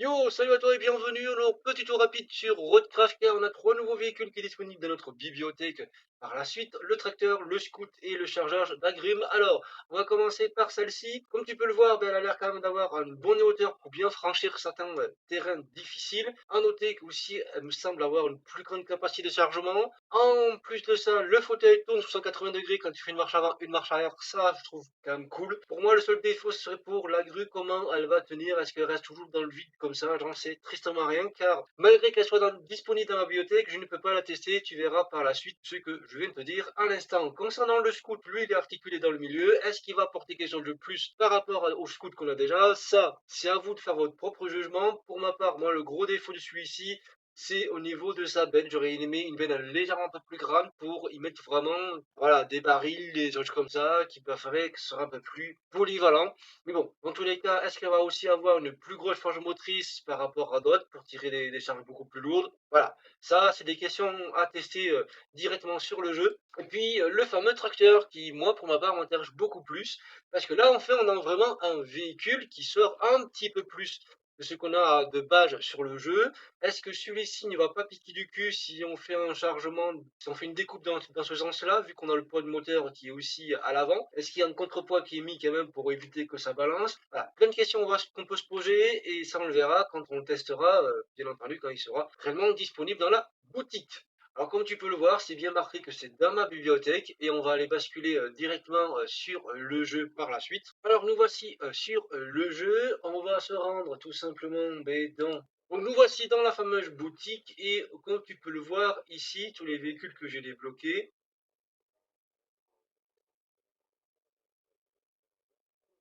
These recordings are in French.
Yo, salut à toi et bienvenue. Alors, petit tour rapide sur Roadcraft car on a trois nouveaux véhicules qui sont disponibles dans notre bibliothèque. Par la suite, le tracteur, le scoot et le chargeur d'agrumes. Alors, on va commencer par celle-ci. Comme tu peux le voir, ben, elle a l'air quand même d'avoir une bonne hauteur pour bien franchir certains terrains difficiles. À noter qu'aussi, elle me semble avoir une plus grande capacité de chargement. En plus de ça, le fauteuil tourne 180 degrés quand tu fais une marche avant, une marche arrière. Ça, je trouve quand même cool. Pour moi, le seul défaut ce serait pour la grue. Comment elle va tenir? Est-ce qu'elle reste toujours dans le vide comme ça? J'en sais tristement rien car malgré qu'elle soit disponible dans la bibliothèque, je ne peux pas la tester. Tu verras par la suite ce que je viens de te dire à l'instant. Concernant le scoot, lui, il est articulé dans le milieu. Est-ce qu'il va apporter quelque chose de plus par rapport au scoot qu'on a déjà? Ça, c'est à vous de faire votre propre jugement. Pour ma part, moi, le gros défaut de celui-ci, c'est au niveau de sa benne. J'aurais aimé une benne légèrement un peu plus grande pour y mettre vraiment, voilà, des barils, des choses comme ça, qui feraient que ce sera un peu plus polyvalent. Mais bon, dans tous les cas, est-ce qu'elle va aussi avoir une plus grosse charge motrice par rapport à d'autres pour tirer des charges beaucoup plus lourdes? Voilà, ça, c'est des questions à tester directement sur le jeu. Et puis, le fameux tracteur qui, moi, pour ma part, m'intéresse beaucoup plus. Parce que là, en fait, on a vraiment un véhicule qui sort un petit peu plus de ce qu'on a de base sur le jeu. Est-ce que celui-ci ne va pas piquer du cul si on fait un chargement, si on fait une découpe dans ce sens-là, vu qu'on a le poids de moteur qui est aussi à l'avant? Est-ce qu'il y a un contrepoids qui est mis quand même pour éviter que ça balance? Voilà, plein de questions qu'on peut se poser et ça on le verra quand on le testera, bien entendu quand il sera réellement disponible dans la boutique. Alors comme tu peux le voir, c'est bien marqué que c'est dans ma bibliothèque et on va aller basculer directement sur le jeu par la suite. Alors nous voici sur le jeu, on va se rendre tout simplement dans... Donc nous voici dans la fameuse boutique et comme tu peux le voir ici, tous les véhicules que j'ai débloqués,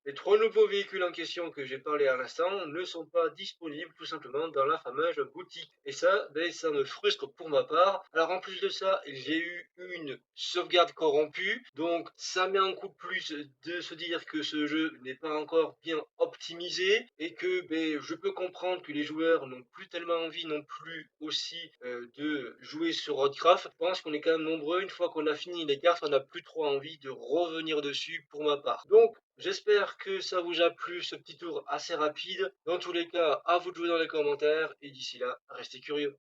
les trois nouveaux véhicules en question que j'ai parlé à l'instant ne sont pas disponibles tout simplement dans la fameuse boutique. Et ça, ben, ça me frustre pour ma part. Alors en plus de ça, j'ai eu une sauvegarde corrompue. Donc ça met un coup de plus de se dire que ce jeu n'est pas encore bien optimisé et que ben, je peux comprendre que les joueurs n'ont plus tellement envie non plus aussi de jouer sur Roadcraft. Je pense qu'on est quand même nombreux. Une fois qu'on a fini les cartes, on n'a plus trop envie de revenir dessus pour ma part. Donc j'espère que ça vous a plu ce petit tour assez rapide. Dans tous les cas, à vous de jouer dans les commentaires et d'ici là, restez curieux.